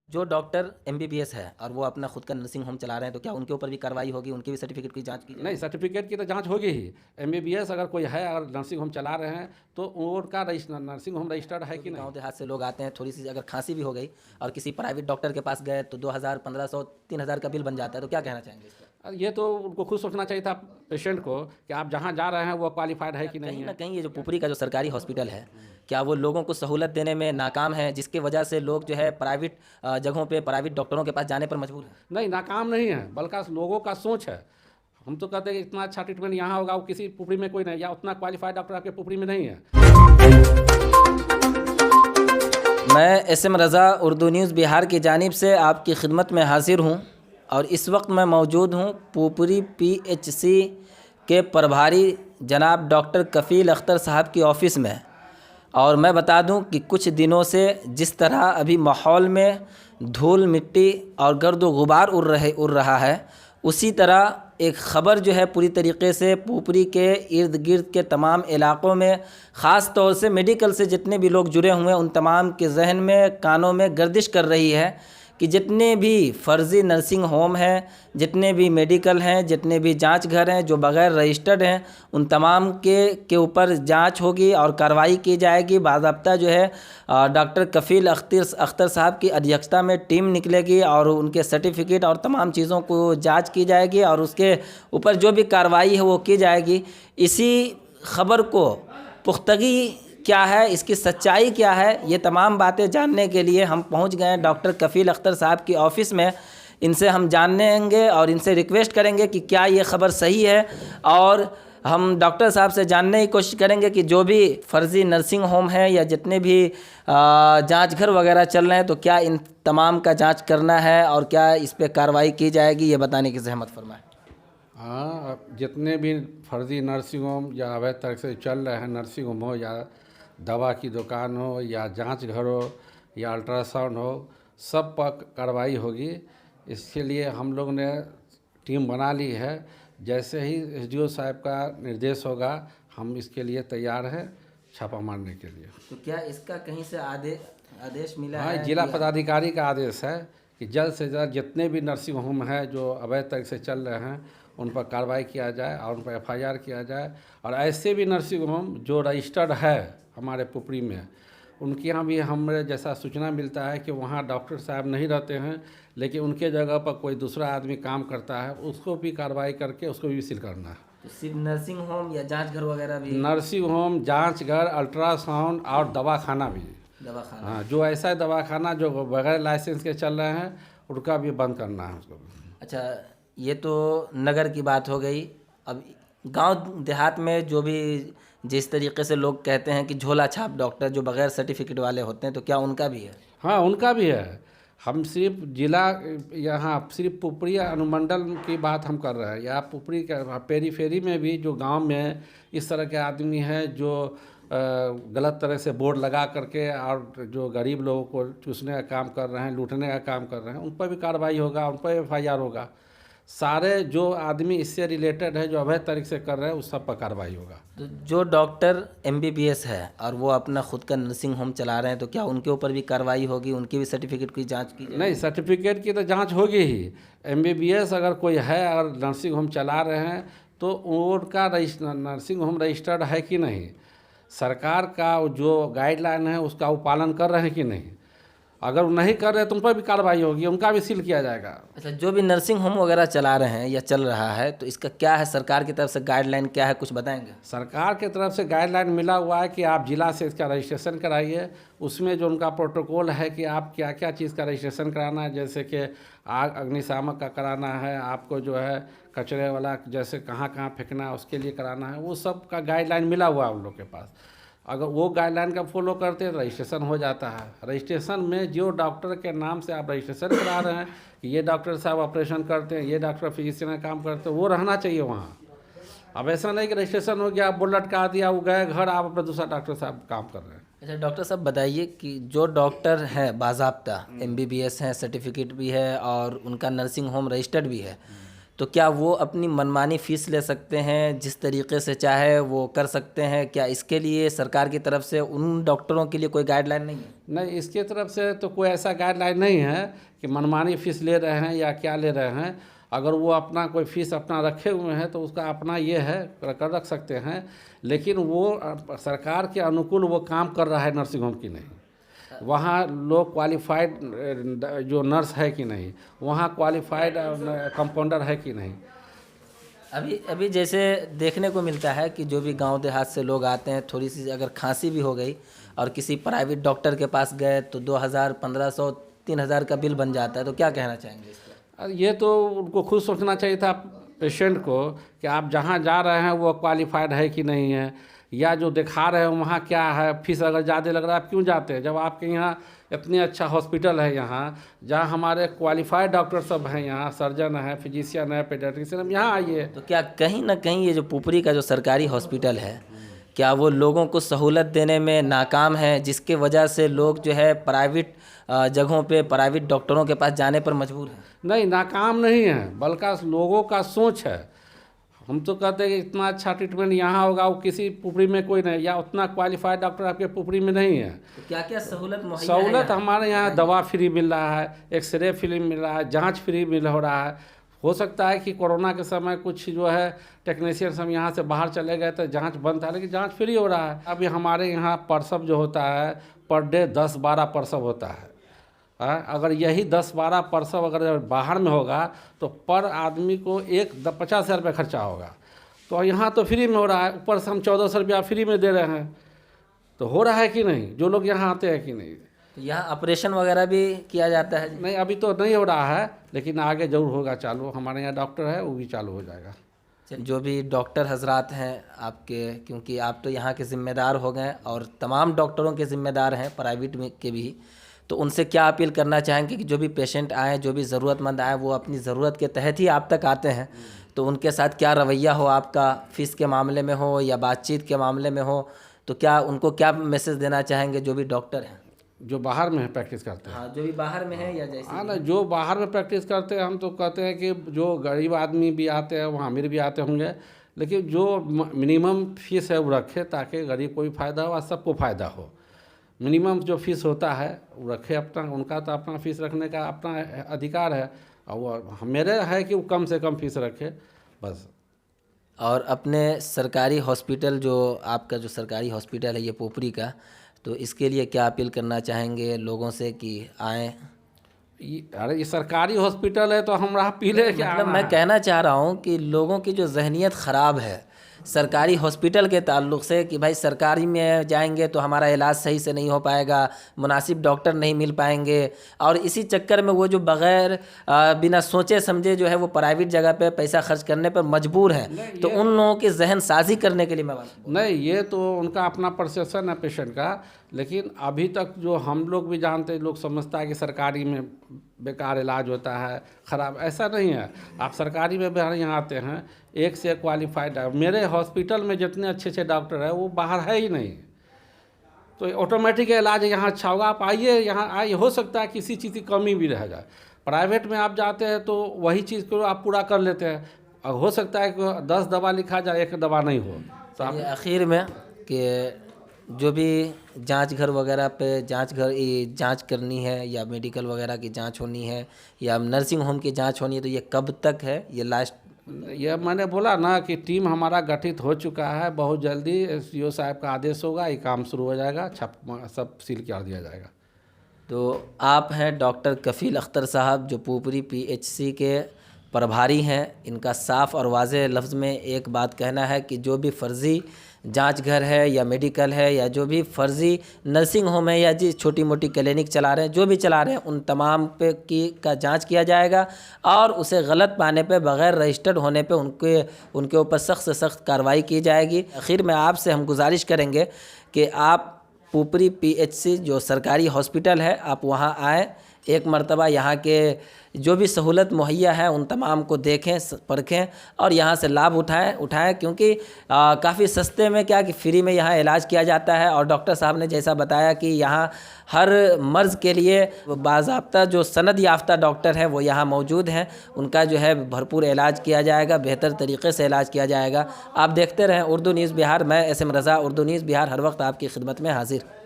जो doctor MBBS है और वो अपना खुद का नर्सिंग होम चला रहे हैं, तो क्या उनके ऊपर भी कार्रवाई होगी, उनके भी सर्टिफिकेट की जांच की जाएगी? नहीं, सर्टिफिकेट की तो जांच होगी ही। एमबीबीएस अगर कोई है, अगर नर्सिंग होम चला रहे हैं तो उनका नर्सिंग होम रजिस्टर्ड है कि गांव नहीं। देहात से लोग आते हैं, थोड़ी सी अगर खांसी भी हो गई और किसी प्राइवेट डॉक्टर के पास गए तो 2000 1500 3000 का बिल बन जाता है, तो क्या कहना चाहेंगे इस पर? ये तो उनको खुद सोचना चाहिए था पेशेंट को कि आप जहाँ जा रहे हैं वो क्वालिफाइड है कि नहीं कहीं ना है। कहीं ये जो पुपरी का जो सरकारी हॉस्पिटल है, क्या वो लोगों को सहूलत देने में नाकाम है, जिसकी वजह से लोग जो है प्राइवेट जगहों पे प्राइवेट डॉक्टरों के पास जाने पर मजबूर है? नहीं, नाकाम नहीं है, बल्कि लोगों का सोच है। हम तो कहते हैं कि इतना अच्छा ट्रीटमेंट यहाँ होगा, वो किसी पुपरी में कोई नहीं, या उतना क्वालिफाइड डॉक्टर आपके पुपरी में नहीं है। मैं एसएम रज़ा उर्दू न्यूज़ बिहार की जानिब से आपकी खिदमत में हाजिर हूँ और इस वक्त मैं मौजूद हूँ पुपरी पीएचसी के प्रभारी जनाब डॉक्टर कफ़ील अख्तर साहब की ऑफ़िस में। और मैं बता दूं कि कुछ दिनों से जिस तरह अभी माहौल में धूल मिट्टी और गर्द व गुबार उड़ रहा है, उसी तरह एक ख़बर जो है पूरी तरीके से पुपरी के इर्द गिर्द के तमाम इलाक़ों में, ख़ास तौर से मेडिकल से जितने भी लोग जुड़े हुए हैं उन तमाम के जहन में, कानों में गर्दिश कर रही है कि जितने भी फ़र्ज़ी नर्सिंग होम हैं, जितने भी मेडिकल हैं, जितने भी जांच घर हैं जो बग़ैर रजिस्टर्ड हैं, उन तमाम के ऊपर जांच होगी और कार्रवाई की जाएगी। बाज़ाब्ता जो है डॉक्टर कफ़ील अख्तर साहब की अध्यक्षता में टीम निकलेगी और उनके सर्टिफिकेट और तमाम चीज़ों को जांच की जाएगी और उसके ऊपर जो भी कार्रवाई है वो की जाएगी। इसी ख़बर को पुख्तगी क्या है, इसकी सच्चाई क्या है, ये तमाम बातें जानने के लिए हम पहुंच गए हैं डॉक्टर कफ़ील अख्तर साहब की ऑफ़िस में। इनसे हम जानेंगे और इनसे रिक्वेस्ट करेंगे कि क्या ये ख़बर सही है, और हम डॉक्टर साहब से जानने की कोशिश करेंगे कि जो भी फ़र्ज़ी नर्सिंग होम है या जितने भी जांच घर वगैरह चल रहे हैं, तो क्या इन तमाम का जांच करना है और क्या इस पर कार्रवाई की जाएगी, ये बताने की ज़हमत फरमाएं। हाँ, जितने भी फर्जी नर्सिंग होम या अवैध तरह से चल रहे हैं, नर्सिंग होम हो या दवा की दुकान हो या जांच घर हो या अल्ट्रासाउंड हो, सब पर कार्रवाई होगी। इसके लिए हम लोग ने टीम बना ली है। जैसे ही एसडीओ साहब का निर्देश होगा, हम इसके लिए तैयार हैं छापा मारने के लिए। तो क्या इसका कहीं से आदेश मिला हाँ, है? जिला पदाधिकारी का आदेश है कि जल्द से जल्द जितने भी नर्सिंग होम हैं जो अवैध तरीके से चल रहे हैं उन पर कार्रवाई किया जाए और उन पर एफआईआर किया जाए। और ऐसे भी नर्सिंग होम जो रजिस्टर्ड है हमारे पुपरी में, उनके यहाँ भी हमें जैसा सूचना मिलता है कि वहाँ डॉक्टर साहब नहीं रहते हैं, लेकिन उनके जगह पर कोई दूसरा आदमी काम करता है, उसको भी कार्रवाई करके उसको भी सील करना है। तो सिर्फ नर्सिंग होम या जांच घर वगैरह भी? नर्सिंग होम, जांच घर, अल्ट्रासाउंड और दवाखाना भी। दवाखाना? हाँ, जो ऐसा दवाखाना जो बगैर लाइसेंस के चल रहे हैं उनका भी बंद करना है उसको। अच्छा, ये तो नगर की बात हो गई। अब गांव देहात में जो भी जिस तरीके से लोग कहते हैं कि झोला छाप डॉक्टर जो बगैर सर्टिफिकेट वाले होते हैं, तो क्या उनका भी है? हाँ, उनका भी है। हम सिर्फ जिला यहाँ सिर्फ पुपरी अनुमंडल की बात हम कर रहे हैं, या पुपरी का पेरीफेरी में भी जो गांव में इस तरह के आदमी हैं जो गलत तरह से बोर्ड लगा करके और जो गरीब लोगों को चूसने का काम कर रहे हैं, लूटने का काम कर रहे हैं, उन पर भी कार्रवाई होगा, उन पर एफआईआर होगा। सारे जो आदमी इससे रिलेटेड है जो अवैध तरीके से कर रहे हैं उस सब पर कार्रवाई होगा। तो जो डॉक्टर एमबीबीएस है और वो अपना खुद का नर्सिंग होम चला रहे हैं, तो क्या उनके ऊपर भी कार्रवाई होगी, उनकी भी सर्टिफिकेट की जांच की जाएगी? नहीं, सर्टिफिकेट की तो जांच होगी ही। एमबीबीएस अगर कोई है और नर्सिंग होम चला रहे हैं तो उनका नर्सिंग होम रजिस्टर्ड है कि नहीं, सरकार का जो गाइडलाइन है उसका वो पालन कर रहे हैं कि नहीं। अगर वो नहीं कर रहे तो उन पर भी कार्रवाई होगी, उनका भी सील किया जाएगा। अच्छा, जो भी नर्सिंग होम वगैरह चला रहे हैं या चल रहा है, तो इसका क्या है, सरकार की तरफ से गाइडलाइन क्या है, कुछ बताएंगे? सरकार की तरफ से गाइडलाइन मिला हुआ है कि आप जिला से इसका रजिस्ट्रेशन कराइए। उसमें जो उनका प्रोटोकॉल है कि आप क्या क्या चीज़ का रजिस्ट्रेशन कराना है, जैसे कि आग अग्निशामक का कराना है, आपको जो है कचरे वाला जैसे कहाँ कहाँ फेंकना है उसके लिए कराना है, वो सब का गाइडलाइन मिला हुआ है उन लोग के पास। अगर वो गाइडलाइन का फॉलो करते हैं तो रजिस्ट्रेशन हो जाता है। रजिस्ट्रेशन में जो डॉक्टर के नाम से आप रजिस्ट्रेशन करा रहे हैं कि ये डॉक्टर साहब ऑपरेशन करते हैं, ये डॉक्टर फिजिशियन का काम करते हैं, वो रहना चाहिए वहाँ। अब ऐसा नहीं कि रजिस्ट्रेशन हो गया, आप बोर्ड लटका दिया, वो गए घर, आप अपना दूसरा डॉक्टर साहब काम कर रहे हैं। अच्छा डॉक्टर साहब, बताइए कि जो डॉक्टर हैं बाज़ाब्ता एमबीबीएस हैं, सर्टिफिकेट भी है और उनका नर्सिंग होम रजिस्टर्ड भी है, तो क्या वो अपनी मनमानी फ़ीस ले सकते हैं, जिस तरीके से चाहे वो कर सकते हैं? क्या इसके लिए सरकार की तरफ से उन डॉक्टरों के लिए कोई गाइडलाइन नहीं है? नहीं, इसके तरफ से तो कोई ऐसा गाइडलाइन नहीं है कि मनमानी फ़ीस ले रहे हैं या क्या ले रहे हैं। अगर वो अपना कोई फ़ीस अपना रखे हुए हैं तो उसका अपना ये है, कर रख सकते हैं, लेकिन वो सरकार के अनुकूल वो काम कर रहा है नर्सिंग होम की नहीं। वहाँ लोग क्वालिफाइड जो नर्स है कि नहीं, वहाँ क्वालिफाइड कंपाउंडर है कि नहीं। अभी अभी जैसे देखने को मिलता है कि जो भी गांव देहात से लोग आते हैं, थोड़ी सी अगर खांसी भी हो गई और किसी प्राइवेट डॉक्टर के पास गए तो 2000, 1500, 3000 का बिल बन जाता है, तो क्या कहना चाहेंगे इस पर? ये तो उनको खुद सोचना चाहिए था पेशेंट को कि आप जहाँ जा रहे हैं वो क्वालिफाइड है कि नहीं है, या जो दिखा रहे हैं वहाँ क्या है। फीस अगर ज़्यादा लग रहा है आप क्यों जाते हैं, जब आपके यहाँ इतनी अच्छा हॉस्पिटल है, यहाँ जहाँ हमारे क्वालिफाइड डॉक्टर सब हैं, यहाँ सर्जन है, फिजिशियन है, पेडियाट्रिशियन, हम यहाँ आइए। तो क्या कहीं ना कहीं ये जो पुपरी का जो सरकारी हॉस्पिटल है, क्या वो लोगों को सहूलत देने में नाकाम है, जिसके वजह से लोग जो है प्राइवेट जगहों पे प्राइवेट डॉक्टरों के पास जाने पर मजबूर हैं? नहीं, नाकाम नहीं है, बल्कि लोगों का सोच है। हम तो कहते हैं कि इतना अच्छा ट्रीटमेंट यहाँ होगा, वो किसी पुपरी में कोई नहीं, या उतना क्वालिफाइड डॉक्टर आपके पुपरी में नहीं है। तो क्या क्या सहूलत मुहैया है सहूलत यहाँ? हमारे यहाँ दवा फ्री मिल रहा है, एक्सरे फ्री मिल रहा है, जांच फ्री मिल हो रहा है। हो सकता है कि कोरोना के समय कुछ जो है टेक्नीशियंस हम यहाँ से बाहर चले गए तो जांच बंद था, लेकिन जांच फ्री हो रहा है। अभी हमारे यहाँ प्रसव जो होता है पर डे 10-12 प्रसव होता है। अगर यही 10-12 प्रसव अगर बाहर में होगा तो पर आदमी को 50,000 रुपये खर्चा होगा। तो यहाँ तो फ्री में हो रहा है, ऊपर से हम 1400 रुपया फ्री में दे रहे हैं। तो हो रहा है कि नहीं, जो लोग यहाँ आते हैं कि नहीं। तो यहाँ ऑपरेशन वगैरह भी किया जाता है? नहीं, अभी तो नहीं हो रहा है, लेकिन आगे जरूर होगा चालू। हमारे यहाँ डॉक्टर है, वो भी चालू हो जाएगा। जो भी डॉक्टर हजरात हैं आपके, क्योंकि आप तो यहाँ के ज़िम्मेदार हो गए और तमाम डॉक्टरों के ज़िम्मेदार हैं प्राइवेट में के भी, तो उनसे क्या अपील करना चाहेंगे कि जो भी पेशेंट आए, जो भी ज़रूरतमंद आए, वो अपनी ज़रूरत के तहत ही आप तक आते हैं, तो उनके साथ क्या रवैया हो आपका, फ़ीस के मामले में हो या बातचीत के मामले में हो, तो क्या उनको क्या मैसेज देना चाहेंगे जो भी डॉक्टर हैं, जो बाहर में प्रैक्टिस करते हैं? हाँ, जो भी बाहर में है या जैसे? हाँ ना, जो बाहर में प्रैक्टिस करते हैं, हम तो कहते हैं कि जो गरीब आदमी भी आते हैं, वहाँ अमीर भी आते होंगे, लेकिन जो मिनिमम फीस है वो रखे, ताकि गरीब को भी फ़ायदा हो और सबको फ़ायदा हो। मिनिमम जो फीस होता है वो रखे अपना, उनका तो अपना फीस रखने का अपना अधिकार है, और वो मेरे है कि वो कम से कम फीस रखे बस। और अपने सरकारी हॉस्पिटल, जो आपका जो सरकारी हॉस्पिटल है ये पोपरी का, तो इसके लिए क्या अपील करना चाहेंगे लोगों से कि आएँ? अरे ये सरकारी हॉस्पिटल है तो हम राह पी ले क्या? मतलब मैं कहना चाह रहा हूँ कि लोगों की जो जहनीत ख़राब है सरकारी हॉस्पिटल के ताल्लुक़ से, कि भाई सरकारी में जाएंगे तो हमारा इलाज सही से नहीं हो पाएगा, मुनासिब डॉक्टर नहीं मिल पाएंगे, और इसी चक्कर में वो जो बग़ैर बिना सोचे समझे जो है वो प्राइवेट जगह पे पैसा खर्च करने पर मजबूर हैं। तो उन लोगों की जहन साजी करने के लिए मैं बात नहीं, ये तो उनका अपना परसेप्शन है पेशेंट का, लेकिन अभी तक जो हम लोग भी जानते हैं, लोग समझता है कि सरकारी में बेकार इलाज होता है, ख़राब। ऐसा नहीं है। आप सरकारी में बाहर यहाँ आते हैं, एक से क्वालिफाइड है। मेरे हॉस्पिटल में जितने अच्छे अच्छे डॉक्टर हैं वो बाहर है ही नहीं, तो ऑटोमेटिक इलाज यहाँ अच्छा होगा। आप आइए, यहाँ आइए, हो सकता है किसी चीज़ की कमी भी रह जाए। प्राइवेट में आप जाते हैं तो वही चीज़ को आप पूरा कर लेते हैं, और हो सकता है कि 10 दवा लिखा जाए, एक दवा नहीं हो। तो आप आखिर में कि जो भी जांच घर वगैरह पे जांच करनी है, या मेडिकल वगैरह की जांच होनी है, या नर्सिंग होम की जांच होनी है, तो ये कब तक है ये लास्ट? ये मैंने बोला ना कि टीम हमारा गठित हो चुका है। बहुत जल्दी एसडीओ साहब का आदेश होगा, ये काम शुरू हो जाएगा, सब सील कर दिया जाएगा। तो आप हैं डॉक्टर कफ़ील अख्तर साहब, जो पुपरी पीएचसी के प्रभारी हैं। इनका साफ़ और वाज़ेह लफ्ज़ में एक बात कहना है कि जो भी फ़र्ज़ी जांच घर है या मेडिकल है, या जो भी फ़र्ज़ी नर्सिंग होम है, या जी छोटी मोटी क्लिनिक चला रहे हैं, जो भी चला रहे हैं, उन तमाम पे का जांच किया जाएगा, और उसे गलत पाने पे, बग़ैर रजिस्टर्ड होने पे उनके ऊपर सख्त से सख्त कार्रवाई की जाएगी। आखिर में आपसे हम गुजारिश करेंगे कि आप पुपरी पीएचसी जो सरकारी हॉस्पिटल है, आप वहाँ आएँ, एक मर्तबा यहाँ के जो भी सहूलत मुहैया है उन तमाम को देखें, परखें और यहाँ से लाभ उठाएं क्योंकि काफ़ी सस्ते में क्या कि फ्री में यहाँ इलाज किया जाता है। और डॉक्टर साहब ने जैसा बताया कि यहाँ हर मर्ज़ के लिए बाज़ाब्ता जो सनद याफ्ता डॉक्टर हैं वो यहाँ मौजूद हैं, उनका जो है भरपूर इलाज किया जाएगा, बेहतर तरीके से इलाज किया जाएगा। आप देखते रहें उर्दू न्यूज़ बिहार। मैं SM रज़ा, उर्दू न्यूज़ बिहार, हर वक्त आपकी खिदमत में हाजिर।